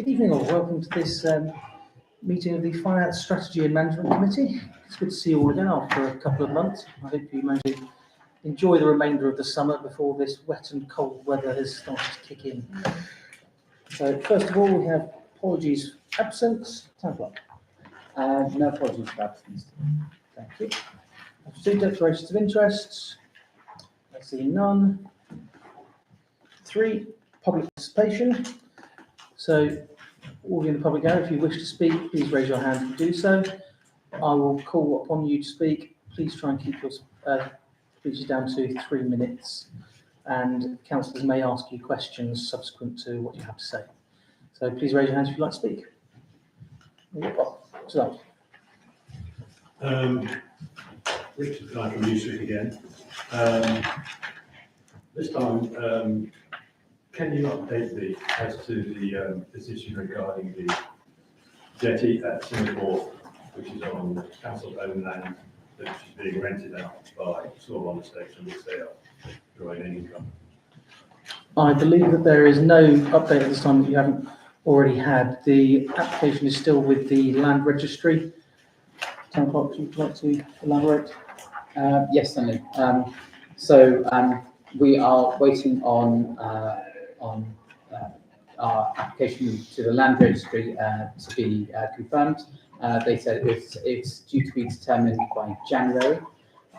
Good evening all, welcome to this meeting of the Finance Strategy and Management Committee. It's good to see you all again after a couple of months. I hope you managed to enjoy the remainder of the summer before this wet and cold weather has started to kick in. So first of all, we have apologies for absence. Town clerk. No apologies for absence. Thank you. Two declarations of interests. I see none. 3, public participation. So all in the public area, if you wish to speak, please raise your hand to do so. I will call upon you to speak. Please try and keep your speeches down to 3 minutes, and councillors may ask you questions subsequent to what you have to say. So please raise your hands if you'd like to speak. Richard Clark from New Street again. This time, can you update me as to the decision regarding the jetty at Singapore, which is on council-owned land, which is being rented out by small estates from which they are drawing income? I believe that there is no update at this time that you haven't already had. The application is still with the Land Registry. Town Clerk, would you like to elaborate? Yes, certainly. We are waiting on our application to the Land Registry to be confirmed. They said it's due to be determined by January,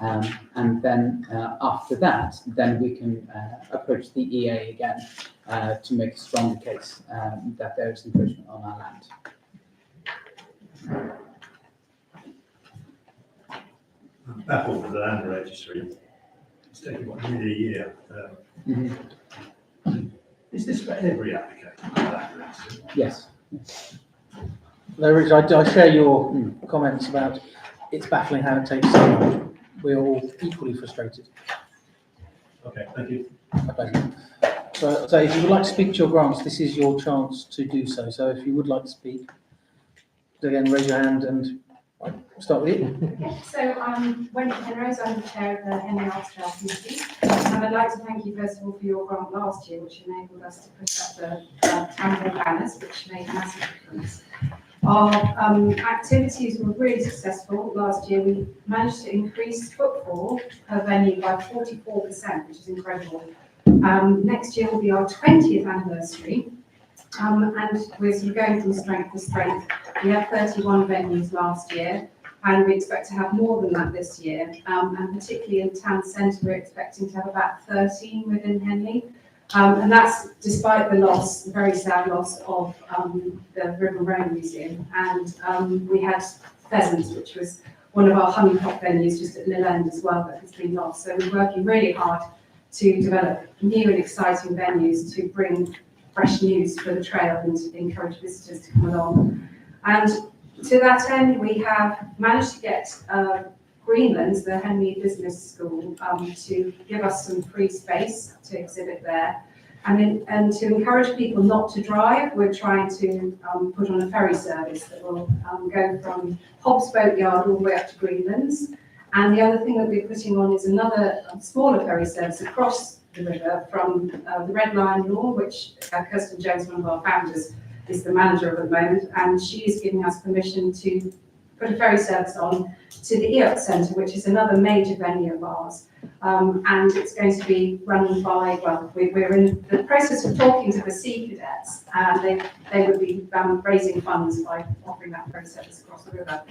and then after that, then we can approach the EA again to make a stronger case that there is encroachment on our land. I'm baffled with the Land Registry. It's taken nearly a year. Is this for every application? Yes. There is, I share your comments about it's baffling how it takes so long. We're all equally frustrated. Okay, thank you. So if you would like to speak to your grants, this is your chance to do so. So if you would like to speak, again, raise your hand and I'll start with you. Okay, so I'm Wendy Penrose, I'm the chair of the Henley Arts Trail Committee. And I'd like to thank you first of all for your grant last year, which enabled us to put up the town hall banners, which made a massive difference. Our activities were really successful last year. We managed to increase footfall per venue by 44%, which is incredible. Next year will be our 20th anniversary. And we're sort of going from strength to strength. We had 31 venues last year, and we expect to have more than that this year. And particularly in town centre, we're expecting to have about 13 within Henley. And that's despite the loss, the very sad loss of the River Rome Museum. And we had Pheasants, which was one of our honeypot venues just at Mill End as well, that has been lost. So we're working really hard to develop new and exciting venues to bring fresh news for the trail and to encourage visitors to come along. And to that end, we have managed to get Greenlands, the Henley Business School, to give us some free space to exhibit there. And to encourage people not to drive, we're trying to put on a ferry service that will go from Hobbs Boatyard all the way up to Greenlands. And the other thing that we're putting on is another smaller ferry service across the river from the Red Lion Law, which Kirsten Jones, one of our founders, is the manager of at the moment, and she is giving us permission to put a ferry service on to the EOT Centre, which is another major venue of ours. And it's going to be run by, well, we're in the process of talking to the Sea Cadets, and they would be raising funds by offering that ferry service across the river.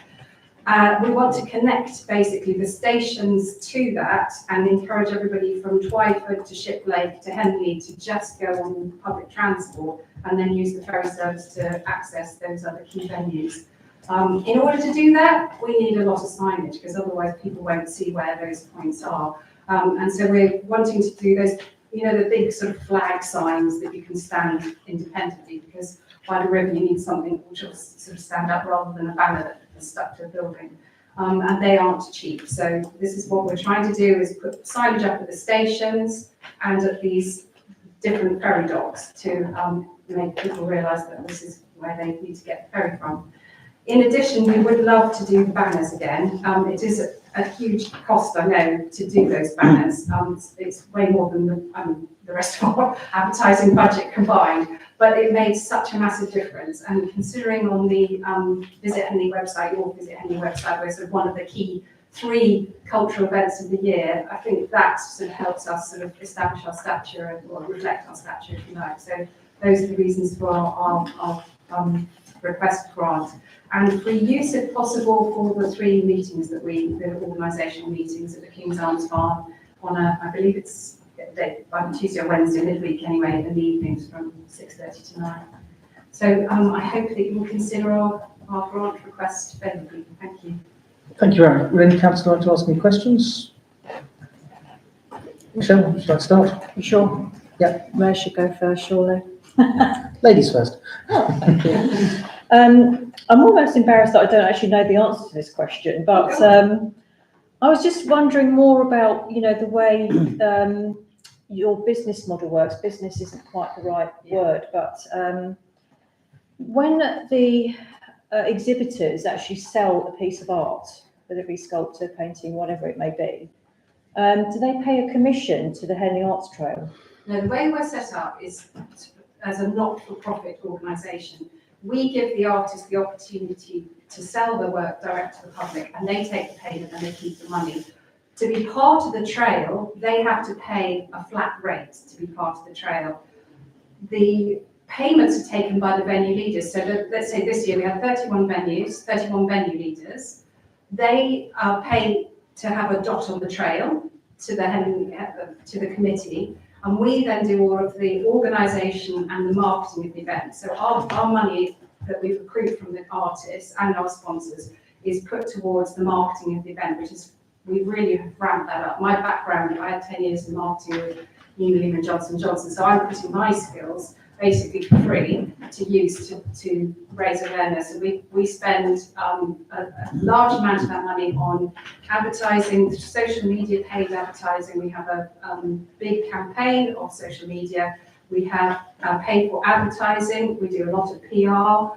We want to connect basically the stations to that and encourage everybody from Twyford to Ship Lake to Henley to just go on public transport and then use the ferry service to access those other key venues. In order to do that, we need a lot of signage because otherwise people won't see where those points are. And so we're wanting to do those, you know, the big sort of flag signs that you can stand independently, because by the river you need something which will sort of stand up rather than a banner that is stuck to a building. And they aren't cheap. So this is what we're trying to do, is put signage up at the stations and at these different ferry docks to make people realise that this is where they need to get the ferry from. In addition, we would love to do the banners again. It is a huge cost, I know, to do those banners. It's way more than the rest of our advertising budget combined, but it made such a massive difference. And considering on the Visit Henley website, your Visit Henley website, we're sort of one of the key 3 cultural events of the year, I think that sort of helps us sort of establish our stature or reflect our stature, if you like. So those are the reasons for our request grant. And for use, if possible, for the 3 meetings that the organisational meetings at the King's Arms Farm on I believe it's Tuesday or Wednesday, midweek anyway, in the evenings from 6:30 to 9. So I hope that you will consider our grant request favourably. Thank you. Thank you, Aaron. Would any councillor like to ask any questions? Michelle, would you like to start? You sure? Yeah. Ray should go first, surely. Ladies first. Oh, thank you. I'm almost embarrassed that I don't actually know the answer to this question, but I was just wondering more about, the way your business model works. Business isn't quite the right word, but when the exhibitors actually sell a piece of art, whether it be sculpture, painting, whatever it may be, do they pay a commission to the Henley Arts Trail? No, the way we're set up is as a not-for-profit organisation. We give the artists the opportunity to sell their work direct to the public, and they take the payment and they keep the money. To be part of the trail, they have to pay a flat rate to be part of the trail. The payments are taken by the venue leaders. So let's say this year we had 31 venues, 31 venue leaders. They pay to have a dot on the trail to the committee, and we then do all of the organisation and the marketing of the event. So our money that we've accrued from the artists and our sponsors is put towards the marketing of the event, which is, we really have ramped that up. My background, I had 10 years in marketing with Unilever and Johnson & Johnson, so I'm putting my skills basically for free to use to raise awareness. And we spend a large amount of that money on advertising, social media, paid advertising. We have a big campaign of social media. We have paid for advertising. We do a lot of PR.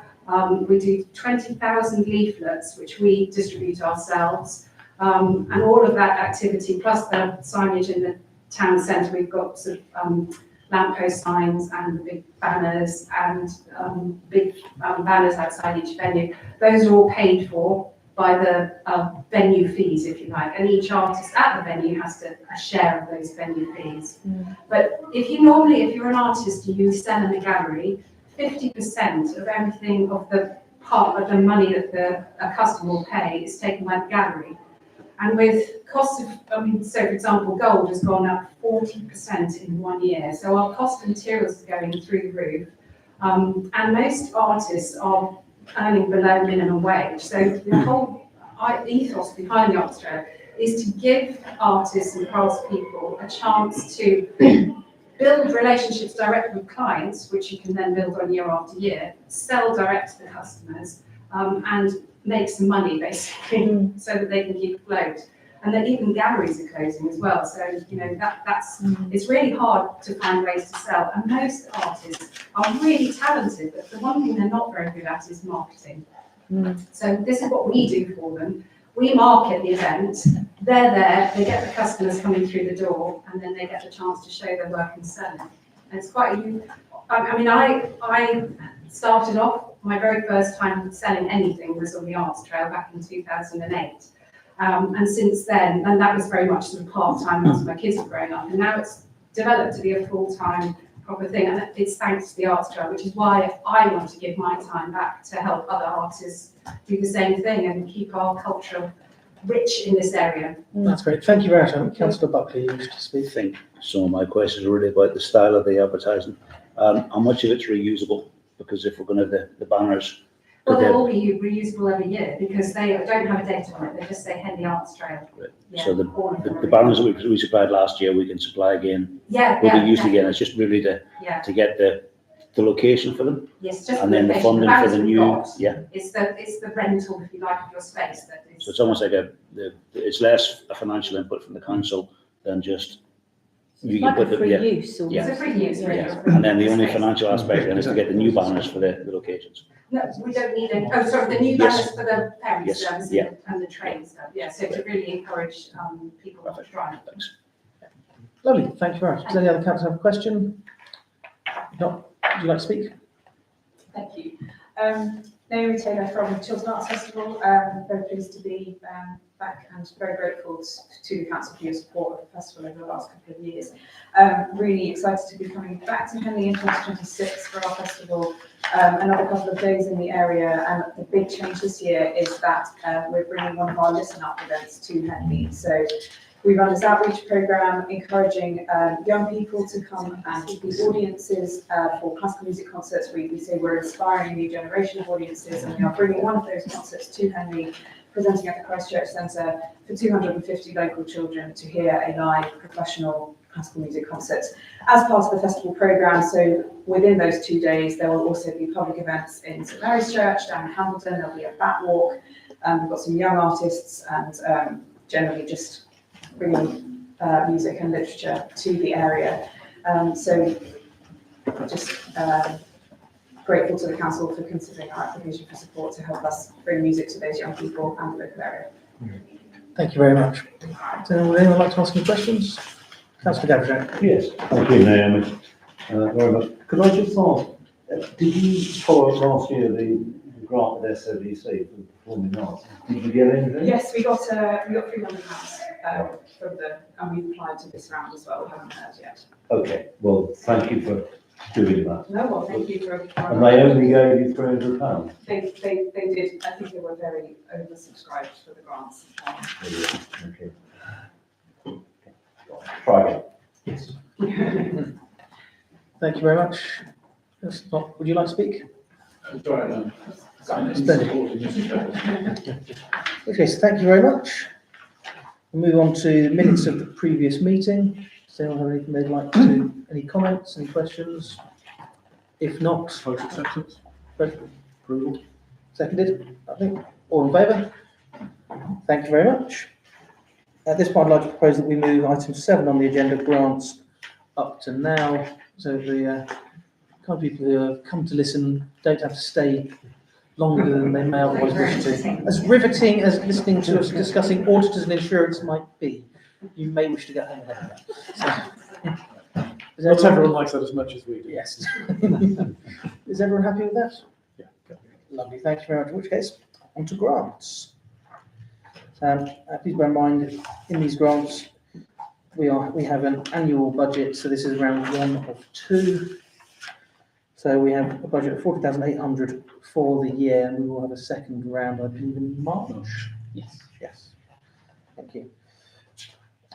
We do 20,000 leaflets, which we distribute ourselves. And all of that activity, plus the signage in the town centre, we've got sort of lamppost signs and big banners and big banners outside each venue. Those are all paid for by the venue fees, if you like, and each artist at the venue has a share of those venue fees. But if you're an artist and you sell in a gallery, 50% of everything of the part of the money that a customer will pay is taken by the gallery. And with cost of, so for example, gold has gone up 40% in 1 year. So our cost of materials is going through the roof. And most artists are earning below minimum wage. So the whole ethos behind the Arts Trail is to give artists and craftspeople a chance to build relationships directly with clients, which you can then build on year after year, sell direct to the customers, and make some money basically, so that they can keep afloat. And then even galleries are closing as well. So, that's it's really hard to find ways to sell. And most artists are really talented, but the one thing they're not very good at is marketing. So this is what we do for them. We market the event, they're there, they get the customers coming through the door, and then they get the chance to show their work and sell it. And it's quite, I started off, my very first time selling anything was on the Arts Trail back in 2008. And since then, and that was very much sort of part-time as my kids were growing up, and now it's developed to be a full-time proper thing, and it's thanks to the Arts Trail, which is why I want to give my time back to help other artists do the same thing and keep our culture rich in this area. That's great. Thank you very much. Councillor Buckley, you wish to speak? I think some of my questions are really about the style of the advertising. How much of it's reusable? Because if we're going to have the banners, Well, they'll all be reusable every year because they don't have a date on it. They just say Henley Arts Trail. Yeah, so all of them the are banners that we supplied last year, we can supply again. Yeah, Will be used again. It's just really to get the location for them, Yes, just and then the location. funding for the we've new. got, Yeah. It's the rental, if you like, of your space. That is. So it's almost like it's less a financial input from the council than just You can Like put a the, free yeah, use. Or Yeah. It's a free use, really. yeah. And then the only financial aspect then is to get the new banners for the locations. No, we don't need any, oh, sorry, the new Yes. banners for the parent Yes, service yeah. and the train stuff, yeah, so to really encourage, people to drive. Thanks. Lovely, thank you very much. Does any other councillor have a question? If not, would you like to speak? Thank you. Naomi Taylor from Chiltern Arts Festival. Very pleased to be back and very grateful to the council for your support of the festival over the last couple of years. Really excited to be coming back to Henley in 2026 for our festival. Another couple of days in the area, and the big change this year is that we're bringing one of our Listen Up events to Henley. So we run this outreach program encouraging young people to come and be audiences for classical music concerts. We say we're inspiring a new generation of audiences, and we are bringing one of those concerts to Henley, presenting at the Christchurch Centre for 250 local children to hear a live professional classical music concert as part of the festival programme. So within those 2 days, there will also be public events in St Mary's Church down in Hambleton. There'll be a bat walk. We've got some young artists and generally just bringing music and literature to the area. So just grateful to the council for considering our application for support to help us bring music to those young people and the local area. Thank you very much. Would anyone like to ask any questions? Councillor Gavin. Yes, thank you, Naomi, very much. Could I just ask, did you follow up last year the grant with SODC for performing arts? Did you get anything? Yes, we got £300 from and we applied to this round as well. We haven't heard yet. Okay, well, thank you for doing that. No, well, thank you for. And they only gave you £300? They did. I think they were very oversubscribed for the grants. Okay. Try again. Thank you very much. That's not, would you like to speak? Splendid. Okay, so thank you very much. We'll move on to minutes of the previous meeting. Does anyone have anything they'd like to, any comments, any questions? If not, Acceptance? approval. Seconded, I think. All in favour? Thank you very much. At this point, I'd like to propose that we move item 7 on the agenda, grants, up to now. So the kind of people who have come to listen don't have to stay longer than they may otherwise wish to. As riveting as listening to us discussing auditors and insurance might be, you may wish to get home ahead of that. So, Not everyone likes that as much as we do. Yes. Is everyone happy with that? Yeah. Lovely, thank you very much. In which case, on to grants. Please bear in mind, in these grants, we have an annual budget, so this is round 1 of 2. So we have a budget of 40,800 for the year, and we will have a second round, I believe, in March. Yes. Yes. Thank you.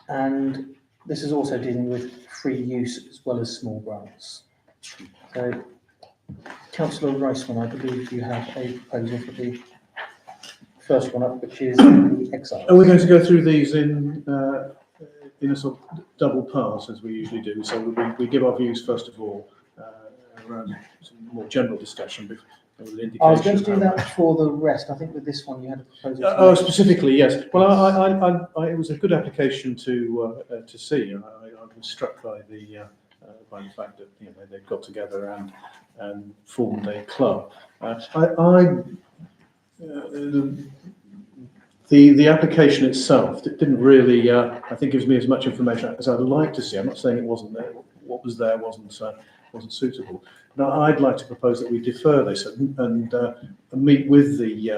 And this is also dealing with free use as well as small grants. So, Councillor Reisman, I believe you have a proposal for the first one up, which is the exile. Are we going to go through these in a sort of double pass as we usually do? So we give our views first of all around some more general discussion. I was going to do that for the rest. I think with this one you had a proposal. Oh, specifically, yes. Well, I it was a good application to see, and I was struck by the fact that they got together and formed a club. The application itself didn't really, I think, gives me as much information as I'd like to see. I'm not saying it wasn't there. What was there wasn't suitable. Now, I'd like to propose that we defer this and meet with the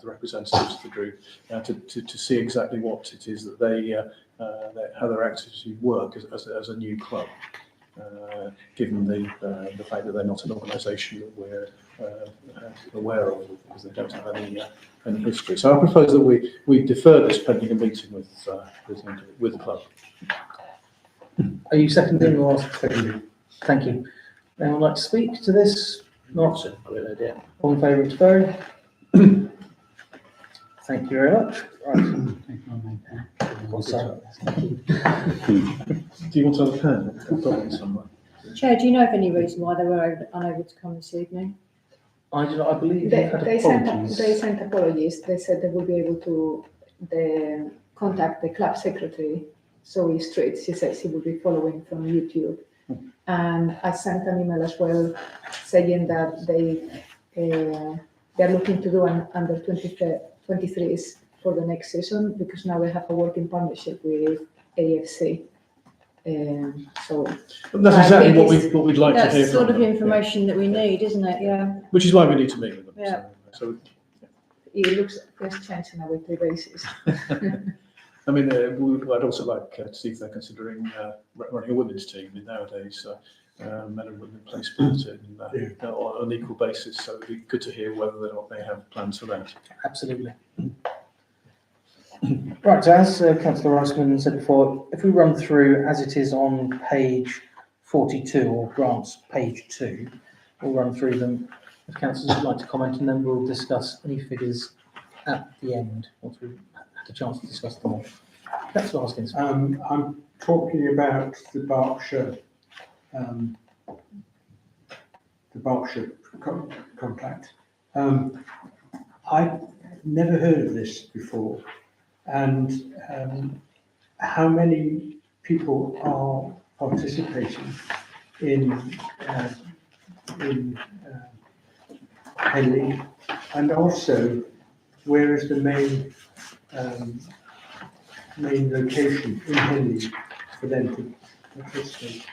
representatives of the group to see exactly what it is that how their activities work as a new club. Given the fact that they're not an organisation that we're aware of, because they don't have any history. So I propose that we defer this pending a meeting with the club. Are you seconding or seconding? Thank you. Anyone like to speak to this? Not. Great idea. All in favour of deferring? Thank you very much. Right. Sorry. Do you want another pen? I've got one somewhere. Chair, do you know of any reason why they were unable to come this evening? I believe you They, had they apologies. sent apologies. They said they will be able to contact the club secretary Zoe Street. She said she will be following from YouTube. And I sent an email as well saying that they're looking to do an under 23s for the next season because now they have a working partnership with AFC. So That's I exactly think what we'd like to hear That's from sort of them, information that we need, isn't it? Yeah. which is why we need to meet with them. Yeah. So, it looks there's change on a weekly basis. I mean, I'd also like to see if they're considering running a women's team. I mean, nowadays, men and women play sport on an equal basis, so it'd be good to hear whether or not they have plans for that. Absolutely. Right, so as Councillor Reisman said before, if we run through as it is on page 42, or grants page 2, we'll run through them. If councillors would like to comment, and then we'll discuss any figures at the end, once we've had a chance to discuss them all. Councillor Hoskins. I'm talking about the Berkshire contract. I've never heard of this before, and how many people are participating in Henley, and also where is the main location in Henley for them to participate?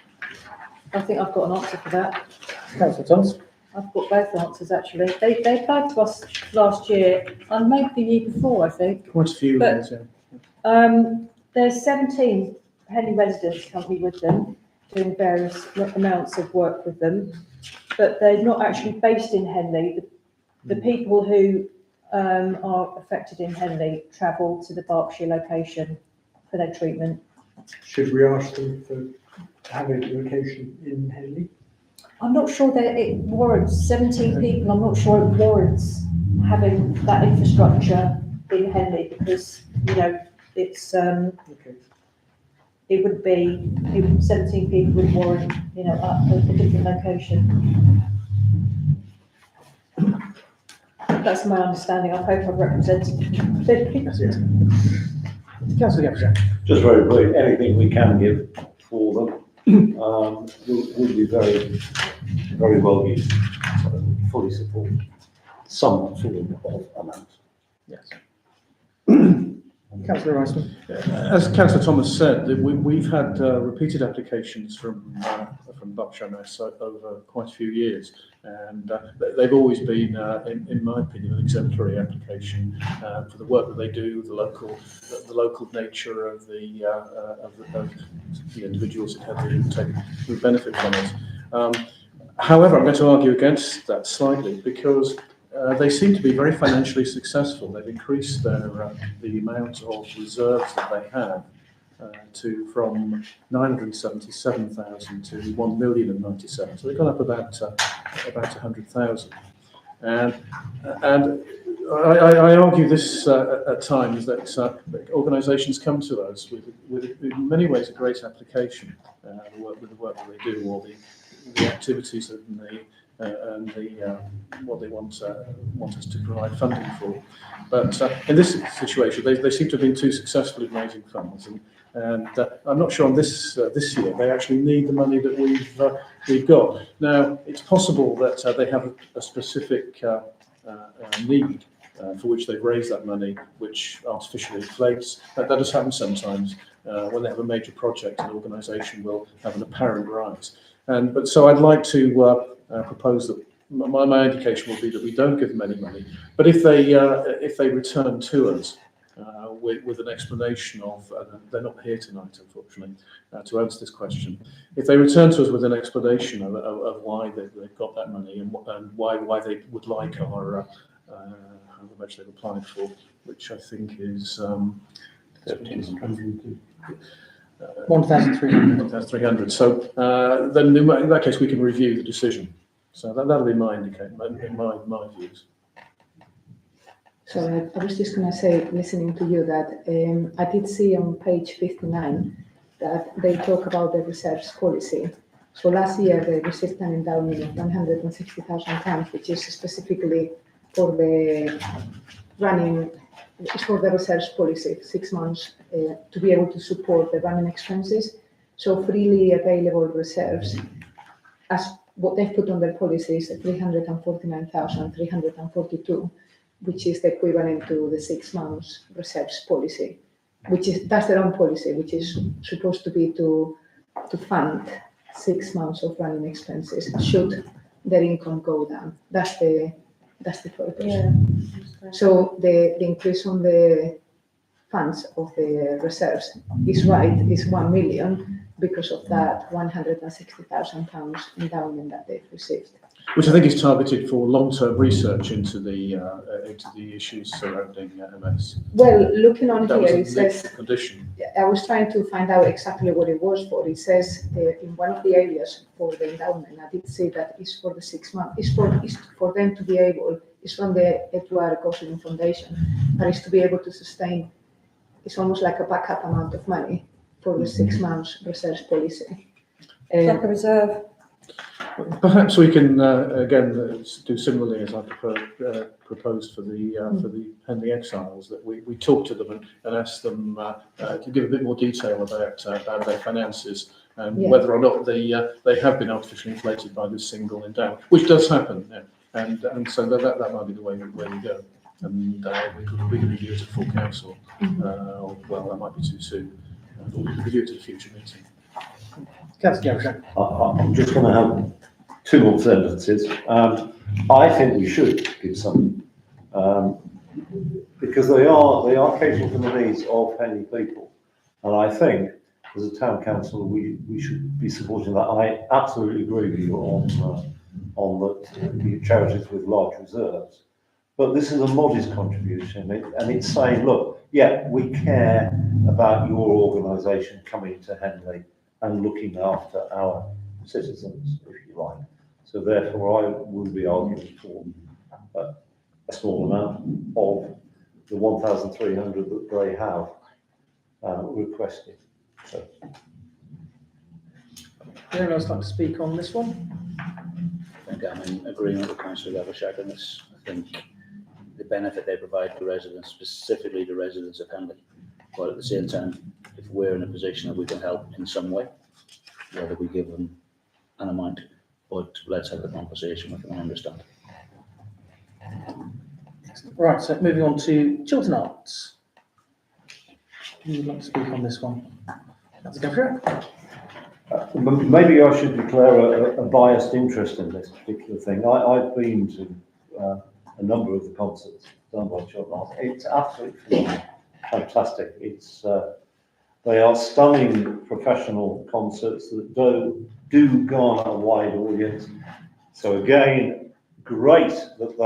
I think I've got an answer for that. Councillor Thomas. I've got both answers actually. They applied to us last year and maybe the year before, I think. Quite a few. But- yeah. There's 17 Henley residents currently with them, doing various amounts of work with them, but they're not actually based in Henley. The people who are affected in Henley travel to the Berkshire location for their treatment. Should we ask them to have a location in Henley? I'm not sure that it warrants 17 people. I'm not sure it warrants having that infrastructure in Henley because, you know, it's, Okay. it would be, 17 people would warrant, you know, a different location. That's my understanding. I hope I've represented. That's it. Councillor Gavin. Just very brief, anything we can give for them will be very, very well used. So fully support some form of amount. Yes. Councillor Reisman. As Councillor Thomas said, that we've had repeated applications from Berkshire Mess over quite a few years, and they've always been, in my opinion, an exemplary application for the work that they do, the local nature of the individuals who benefit from it. However, I'm going to argue against that slightly because they seem to be very financially successful. They've increased the amount of reserves that they have from 977,000 to 1,097,000. So they've gone up about 100,000. And I argue this at times that organisations come to us with in many ways a great application with the work that they do, or the activities that what they want us to provide funding for. But in this situation, they seem to have been too successful in raising funds, and I'm not sure on this year they actually need the money that we've got. Now, it's possible that they have a specific need for which they've raised that money, which artificially inflates. That does happen sometimes when they have a major project. An organisation will have an apparent rise, but so I'd like to propose that my indication will be that we don't give them any money, but if they return to us with an explanation of, they're not here tonight unfortunately to answer this question, if they return to us with an explanation of why they've got that money and why they would like our however much they've applied for, which I think is 1,300. So then in that case we can review the decision. So that'll be my views. So I was just going to say, listening to you, that I did see on page 59 that they talk about the reserves policy. So last year they received an endowment of 160,000 pounds, which is specifically for the running it's for the reserves policy, 6 months, to be able to support the running expenses. So freely available reserves, as what they've put on their policy is 349,342, which is the equivalent to the 6 months reserves policy, that's their own policy, which is supposed to be to fund 6 months of running expenses should their income go down. That's the purpose. Yeah. So the increase on the funds of the reserves is right, is 1 million because of that £160,000 endowment that they've received. Which I think is targeted for long-term research into the issues surrounding MS. Well, looking on That here, it was a says, linked condition. I was trying to find out exactly what it was for. It says in one of the areas for the endowment, I did say that it's for the 6 months. It's for them to be able, it's from the Eduard Gosling Foundation, but it's to be able to sustain, it's almost like a backup amount of money for the 6 months research policy. It's like a reserve. Perhaps we can again do similarly as I proposed for the Henley Exiles, that we talk to them and ask them to give a bit more detail about their finances and whether or not they have been artificially inflated by this single endowment, which does happen, and so that might be the way we go. And we can review it at full council. Well, that might be too soon. We can review it at a future meeting. Councillor I'm just going to have 2 more sentences. I think we should give some, because they are catering for the needs of Henley people, and I think as a town council we should be supporting that. I absolutely agree with you on the charities with large reserves, but this is a modest contribution, and it's saying, look, yeah, we care about your organisation coming to Henley and looking after our citizens, if you like. So therefore, I will be arguing for a small amount of the 1,300 that they have requested. So. anyone else like to speak on this one? I think I'm in agreement with Councillor Gavershak on this. I think the benefit they provide to residents, specifically the residents of Henley, but at the same time, if we're in a position that we can help in some way, whether we give them an amount, but let's have the conversation with them and understand. Right, so moving on to Chiltern Arts. Who would like to speak on this one? Councillor Gavershak? Maybe I should declare a biased interest in this particular thing. I've been to a number of the concerts done by Chiltern Arts. It's absolutely fantastic. They are stunning professional concerts that do garner a wide audience. So again, great that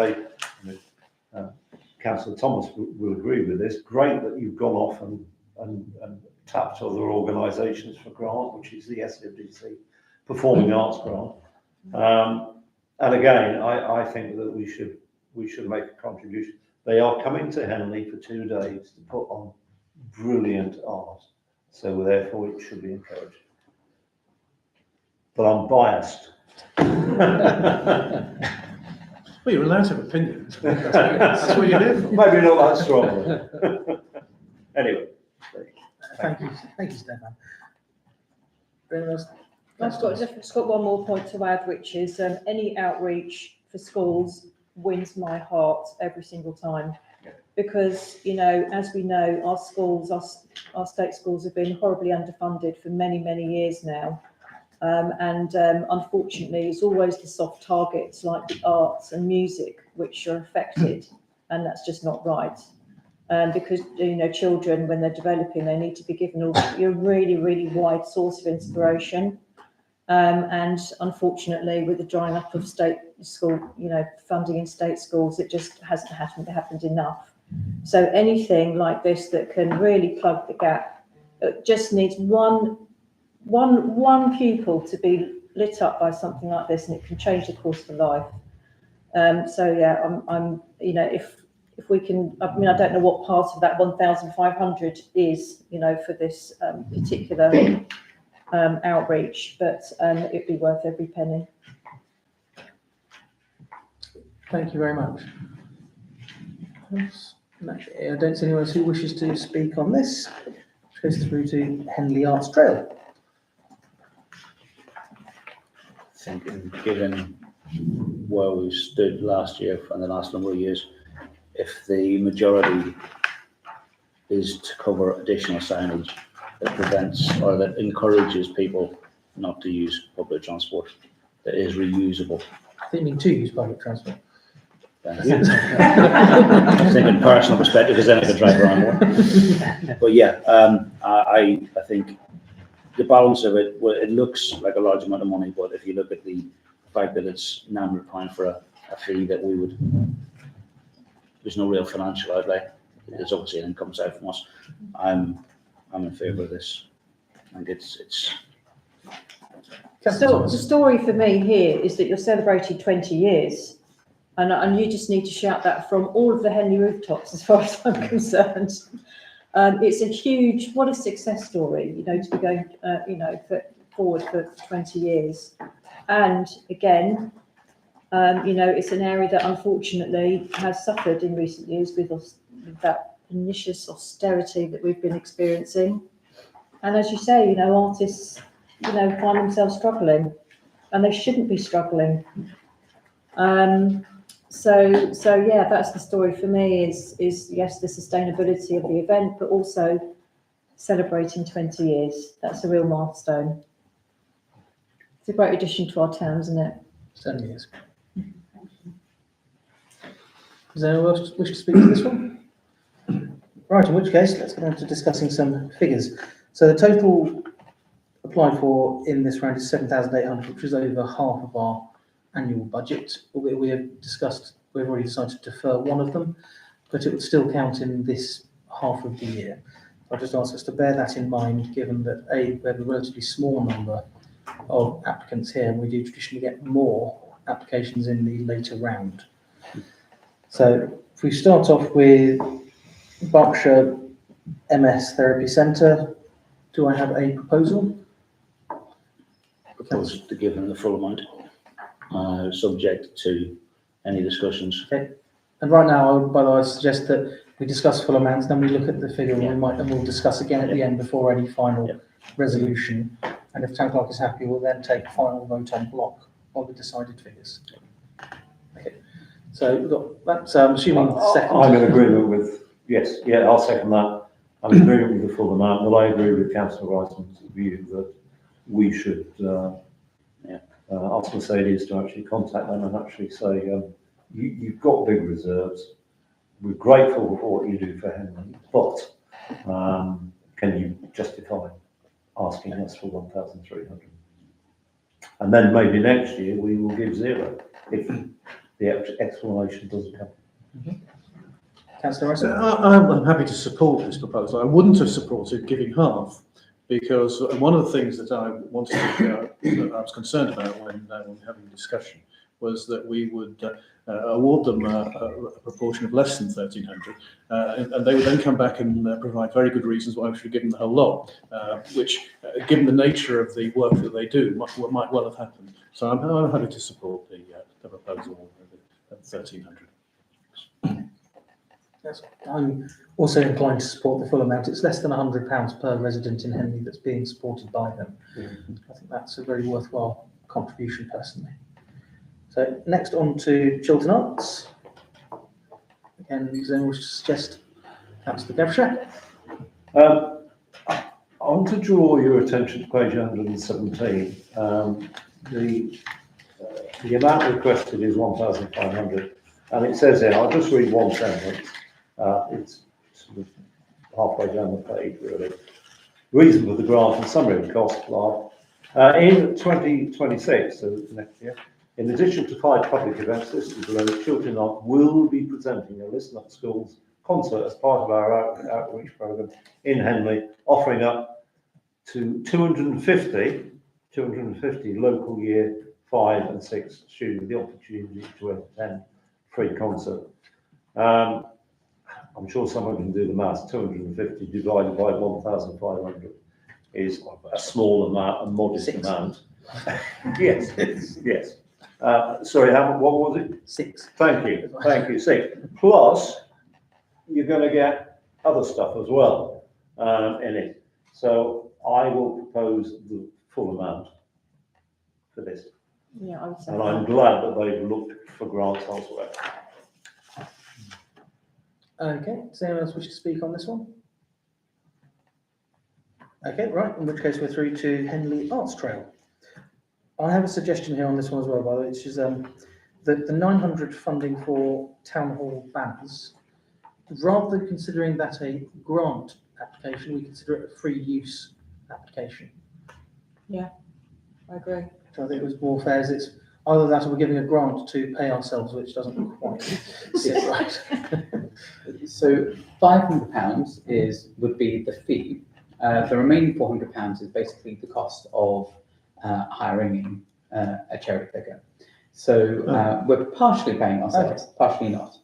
Councillor Thomas will agree with this. Great that you've gone off and tapped other organisations for grant, which is the SWDC Performing Arts Grant. And again, I think that we should make a contribution. They are coming to Henley for 2 days to put on brilliant art. So therefore it should be encouraged. But I'm biased. Well, you're allowed to have opinions. That's what you're here for. Maybe not that strong. Anyway. Thank you, Stefan. Anyone else? I've got one more point to add, which is any outreach for schools wins my heart every single time. Because, as we know, our schools, our state schools have been horribly underfunded for many, many years now. Unfortunately, it's always the soft targets like the arts and music which are affected, and that's just not right. Because, children, when they're developing, they need to be given a really, really wide source of inspiration. And unfortunately, with the drying up of state school, funding in state schools, it just hasn't happened enough. So anything like this that can really plug the gap, it just needs one pupil to be lit up by something like this, and it can change the course of life. If we can, I don't know what part of that 1,500 is, for this particular outreach, but it'd be worth every penny. Thank you very much. I don't see anyone else who wishes to speak on this, which goes through to Henley Arts Trail. I think given where we stood last year and the last number of years, if the majority is to cover additional signage that prevents or that encourages people not to use public transport, that is reusable. I think you mean to use public transport. I was thinking personal perspective, because then I could drive around more. But yeah, I think the balance of it, well, it looks like a large amount of money, but if you look at the fact that it's £900 for a fee that we would, there's no real financial outlay. There's obviously an income side from us. I'm in favour of this. I think it's. So the story for me here is that you're celebrating 20 years. And you just need to shout that from all of the Henley rooftops, as far as I'm concerned. It's a huge, what a success story, you know, to be going, forward for 20 years. And again, it's an area that unfortunately has suffered in recent years with that pernicious austerity that we've been experiencing. And as you say, artists, find themselves struggling, and they shouldn't be struggling. So yeah, that's the story for me is yes, the sustainability of the event, but also celebrating 20 years. That's a real milestone. It's a great addition to our town, isn't it? Certainly is. Does anyone else wish to speak to this one? Right, in which case, let's get on to discussing some figures. So the total applied for in this round is 7,800, which is over half of our annual budget. We've already decided to defer one of them, but it would still count in this half of the year. I'll just ask us to bear that in mind, given that we have a relatively small number of applicants here, and we do traditionally get more applications in the later round. So if we start off with Berkshire MS Therapy Centre, do I have a proposal? Propose to give them the full amount, subject to any discussions. Okay. And right now, by the way, I suggest that we discuss full amounts, then we look at the figure, and we'll discuss again at the end before any final resolution. And if town clerk is happy, we'll then take a final vote on block of the decided figures. Okay. So we've got that. So I'm assuming second. I'm in agreement with, yes, yeah, I'll second that. I'm in agreement with the full amount, but I agree with Councillor Reisman's view that we should ask Mercedes to actually contact them and actually say, you've got big reserves. We're grateful for what you do for Henley, but can you justify asking us for 1,300? And then maybe next year we will give zero if the explanation doesn't come. Mm-hmm. Councillor Russell? I'm happy to support this proposal. I wouldn't have supported giving half, because one of the things that I wanted to, that I was concerned about when having a discussion was that we would award them a proportion of less than 1,300, and they would then come back and provide very good reasons why we should give them the whole lot, which, given the nature of the work that they do, might well have happened. So I'm happy to support the proposal of 1,300. Yes, I'm also inclined to support the full amount. It's less than £100 per resident in Henley that's being supported by them. Mm-hmm. I think that's a very worthwhile contribution personally. So next on to Chiltern Arts. Again, does anyone suggest Councillor Devonshire? I want to draw your attention to page 117. The amount requested is 1,500, and it says here, I'll just read one sentence. It's sort of halfway down the page, really. Reason for the grant and summary of cost, blah. In 2026, so next year, in addition to 5 public events listed below, Chiltern Arts will be presenting a Listen Up Schools concert as part of our outreach programme in Henley, offering up to 250 local year 5 and 6 students the opportunity to attend free concert. I'm sure someone can do the maths. 250 divided by 1,500 is a small amount, a modest amount. Yes, yes. Sorry, what was it? 6. Thank you, 6. Plus, you're going to get other stuff as well in it. So I will propose the full amount for this. Yeah, I would say. And I'm glad that they've looked for grants elsewhere. Okay, does anyone else wish to speak on this one? Okay, right, in which case we're through to Henley Arts Trail. I have a suggestion here on this one as well, by the way, which is the 900 funding for town hall banners. Rather than considering that a grant application, we consider it a free use application. I agree. So I think it was more fair as it's either that or we're giving a grant to pay ourselves, which doesn't quite sit right. So £500 would be the fee. The remaining £400 is basically the cost of hiring a cherry picker. So we're partially paying ourselves, partially not.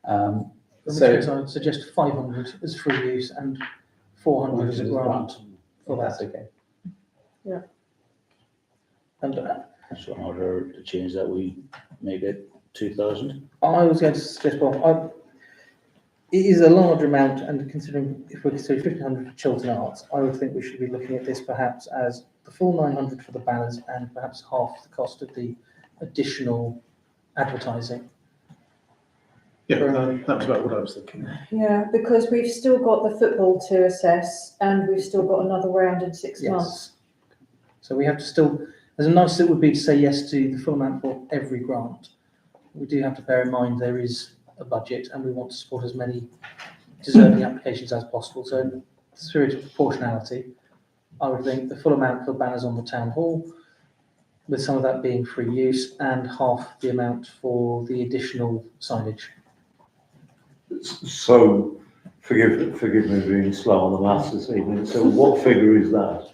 In which So case I would suggest 500 as free use and 400 as a grant for that's that. okay. And So in order to change that, we make it 2,000. I was going to suggest, it is a large amount, and considering if we're considering 1,500 for Chiltern Arts, I would think we should be looking at this perhaps as the full 900 for the banners and perhaps half the cost of the additional advertising. Yeah, that was about what I was thinking. Yeah, because we've still got the football to assess and we've still got another round in 6 months. So we have to still, as nice as it would be to say yes to the full amount for every grant, we do have to bear in mind there is a budget and we want to support as many deserving applications as possible. So in the spirit of proportionality, I would think the full amount for banners on the town hall, with some of that being free use, and half the amount for the additional signage. So forgive me being slow on the maths this evening. So what figure is that?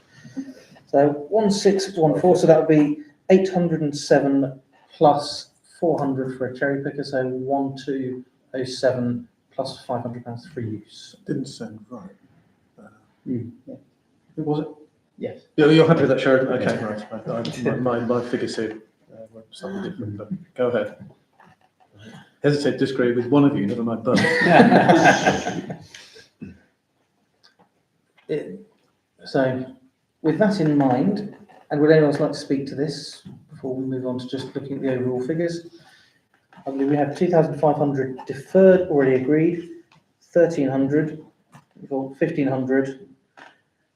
So 1614, so that would be 807 plus 400 for a cherry picker, so 1207 plus £500 free use. Didn't sound right. Who was it? Yes. You're happy with that, Sheridan? Okay, right. My figures here were slightly different, but go ahead. Hesitate to disagree with one of you, never mind both. So with that in mind, and would anyone else like to speak to this before we move on to just looking at the overall figures? I believe we have 2,500 deferred, already agreed, 1,300, we've got 1,500,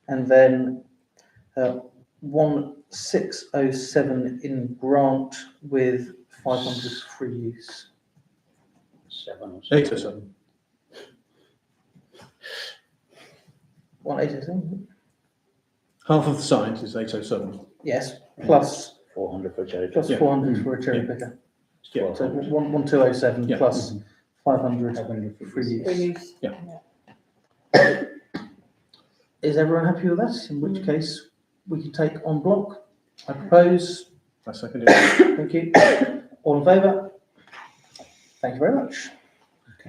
and then 1607 in grant with 500 free use. 807. 1807? Half of the signs is 807. Yes, plus 400 for a cherry. plus Yeah. 400 for a cherry picker. Yeah. So 1207 Yeah. plus 500 free Free use. use. Is everyone happy with that? In which case we can take on block. I propose. I second it. Thank you. All in favour? Thank you very much.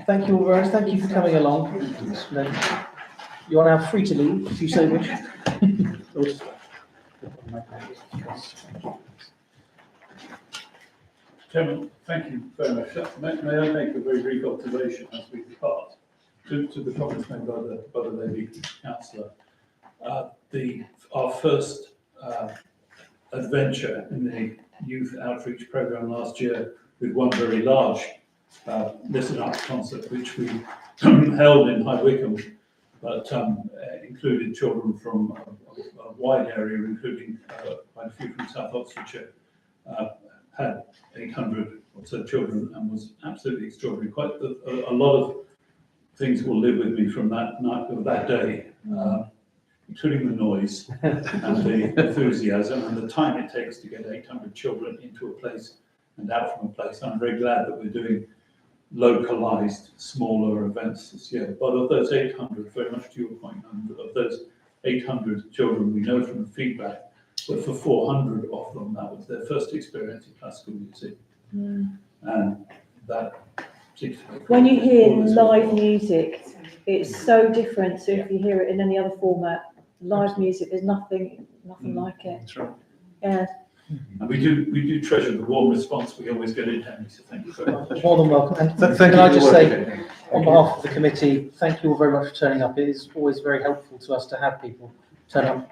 Thank you all very much. Thank you for coming along. Then you are now free to leave if you so wish. Chairman, thank you very much. May I make a very brief observation as we depart to the comments made by the lady councillor? Our first adventure in the youth outreach programme last year with one very large listen up concert which we held in High Wycombe, but included children from a wide area, including quite a few from South Oxfordshire. Had 800 or so children and was absolutely extraordinary. Quite a lot of things will live with me from that night or that day, including the noise and the enthusiasm and the time it takes to get 800 children into a place and out from a place. I'm very glad that we're doing localised, smaller events this year. But of those 800, very much to your point, of those 800 children, we know from the feedback that for 400 of them, that was their first experience in classical music. And that seems to make When you hear all this live worthwhile. music, it's so different to if you hear it in any other format. Live music, there's nothing like it. That's right. Yeah. And we do treasure the warm response we always get in Henry, so thank you very much. More than welcome. And Thank can you I for just the say, work. On behalf of the committee, thank you all very much for turning up. It is always very helpful to us to have people turn up,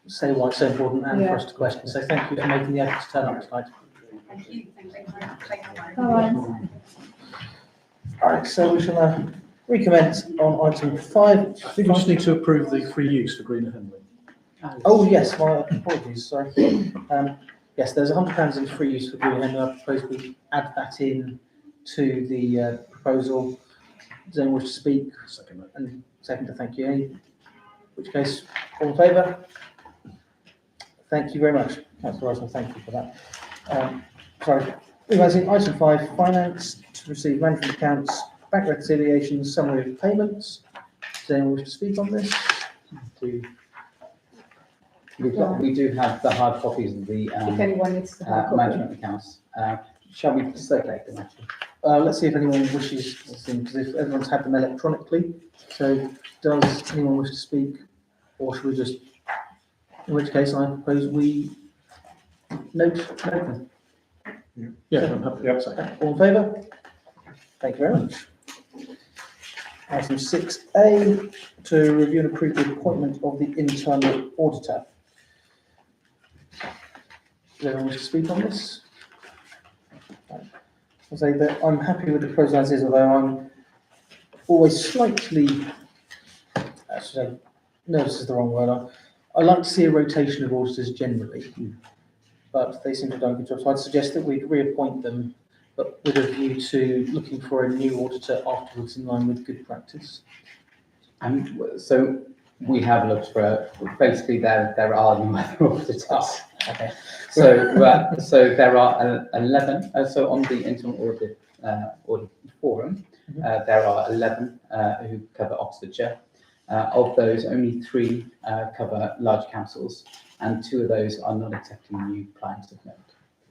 say why it's so important and for us to question. So thank you for making the effort to turn up tonight. Thank you. Thank you very much. Thank you. Bye. All right, so we shall now recommence on item 5. I think we just need to approve the free use for Greener Henley. Oh, yes, my apologies, sorry. Yes, there's £100 in free use for Green Henley. I propose we add that in to the proposal. Does anyone wish to speak? Second. And second, thank you. In which case, all in favour? Thank you very much. Councillor Russell, thank you for that. Sorry, revising item 5, finance to receive management accounts, bank reconciliations, summary of payments. Does anyone wish to speak on this? We do have the hard copies of the If anyone needs to have a copy. management accounts. Shall we circulate them actually? Let's see if anyone wishes to see, because if everyone's had them electronically. So does anyone wish to speak? Or should we just, in which case I propose we note them. Yeah, I'm happy with that. All in favour? Thank you very much. Item 6A, to review and approve the appointment of the internal auditor. Does anyone wish to speak on this? I'll say that I'm happy with the proposal as is, although I'm always slightly, actually, nervous is the wrong word. I like to see a rotation of auditors generally, but they seem to have done a good job. So I'd suggest that we reappoint them, but with a view to looking for a new auditor afterwards in line with good practice. So we have looked for, basically there are no other auditors. Okay. So there are 11, so on the internal audit forum, there are 11 who cover Oxfordshire. Of those, only 3 cover large councils, and 2 of those are not accepting new clients of note.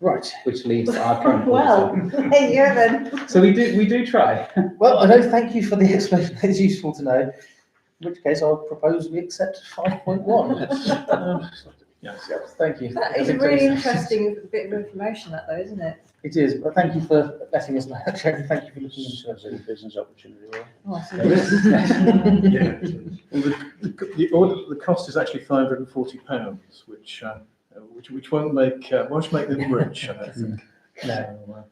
Right. Which leaves our current Well, auditor. there you go then. So we do try. Well, I don't thank you for the explanation. It's useful to know. In which case, I'll propose we accept 5.1. Yes. Thank you. That is a really interesting bit of information, that though, isn't it? It is, but thank you for letting us know. Chairman, thank you for looking into There's a it. business opportunity. Right? Oh, I see. Yeah. Well, the cost is actually £540, which won't make them rich, I don't think. No. So,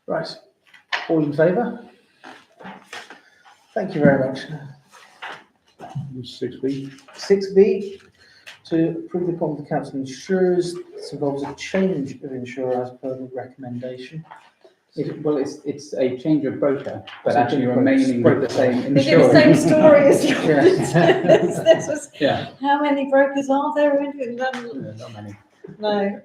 Right. All in favour? Thank you very much. 6B. 6B, to approve the appointment of the council insurers. This involves a change of insurer as per the recommendation. It's a change of broker, but It's a actually change of remaining with the same They do the insurer. same story as the Yes. auditors. This was, Yeah. how many brokers are there in Not many. No.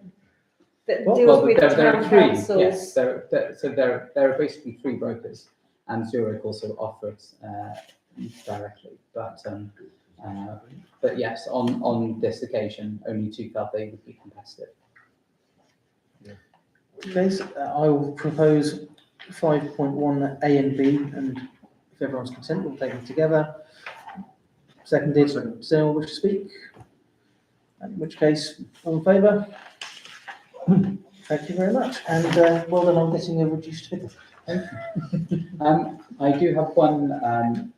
That Well, deals with there are town 3. councils. Yes, there are basically 3 brokers, and Zurich also offer it directly. But yes, on this occasion, only 2 felt they would be competitive. Okay, so, I will propose 5.1 A and B, and if everyone's content, we'll take them together. Seconded. Does anyone wish to speak? In which case, all in favour? Thank you very much, and well done on getting a reduced figure. Thank you. I do have one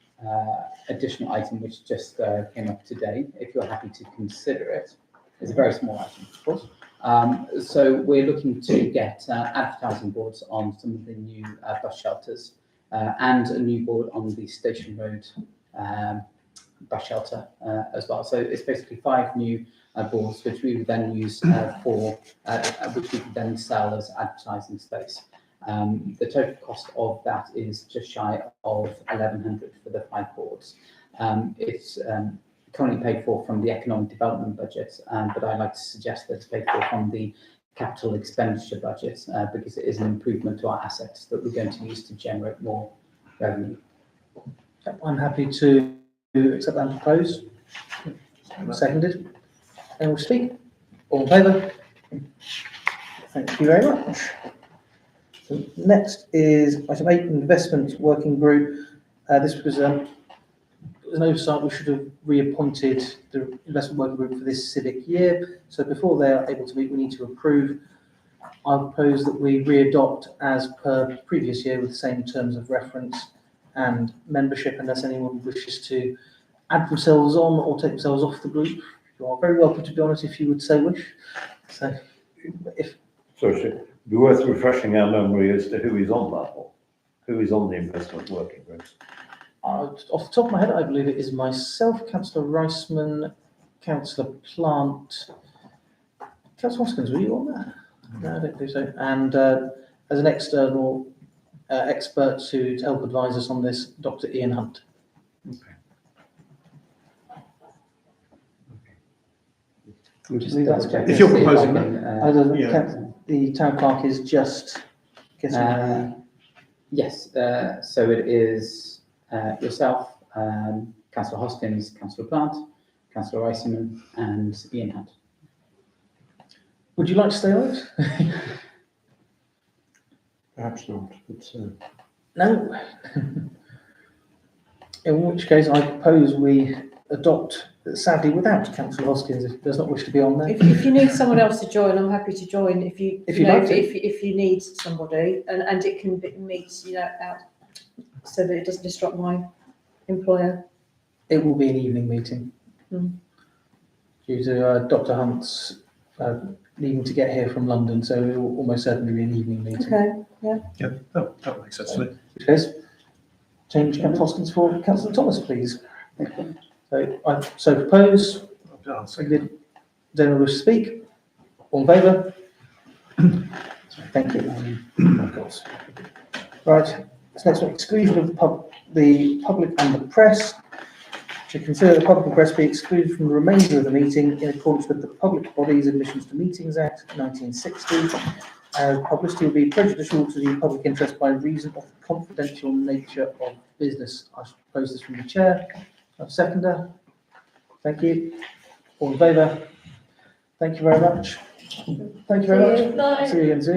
additional item which just came up today, if you're happy to consider it. It's a very small item, of course. So we're looking to get advertising boards on some of the new bus shelters and a new board on the Station Road bus shelter as well. So it's basically 5 new boards which we would then use which we could then sell as advertising space. The total cost of that is just shy of 1,100 for the 5 boards. It's currently paid for from the economic development budget, but I'd like to suggest that it's paid for from the capital expenditure budget because it is an improvement to our assets that we're going to use to generate more revenue. I'm happy to accept that and propose. Seconded. Anyone speak? All in favour? Thank you very much. So next is item 8, investment working group. This was an oversight. We should have reappointed the investment working group for this civic year. So before they are able to meet, we need to approve I propose that we re-adopt as per previous year with the same terms of reference and membership, unless anyone wishes to add themselves on or take themselves off the group. You are very welcome, to be honest, if you would so wish. So, if So it should be worth refreshing our memory as to who is on that one, who is on the investment working group. off the top of my head, I believe it is myself, Councillor Reisman, Councillor Plant, Councillor Hoskins, were you on that? No, I don't think so. And as an external expert to help advise us on this, Dr. Ian Hunt. I'm just That's double okay. checking If you're to see proposing I can, Yeah. The town clerk is just getting. Yes, so it is yourself, Councillor Hoskins, Councillor Plant, Councillor Reisman and Ian Hunt. Would you like to stay on it? Perhaps not, but No. In which case, I propose we adopt, sadly, without Councillor Hoskins, if he does not wish to be on there. If you need someone else to join, I'm happy to join if you, If you you'd know, like to. if you need somebody and it can meet, you know, out so that it doesn't disrupt my employer. It will be an evening meeting. Hmm. Due to Dr. Hunt's needing to get here from London, so it will almost certainly be an evening meeting. Okay, Yeah, that makes sense to me. In which case, change Councillor Hoskins for Councillor Thomas, please. So I so propose. Seconded. Does anyone wish to speak? All in favour? Thank you. Of course. Right, so next one, exclusion of the public and the press. To consider the public and press be excluded from the remainder of the meeting in accordance with the Public Bodies Admissions to Meetings Act 1960. Publicity will be prejudicial to the public interest by reason of the confidential nature of business. I should propose this from the chair. Seconder. Thank you. All in favour? Thank you very much. Thank you very much. See you again soon.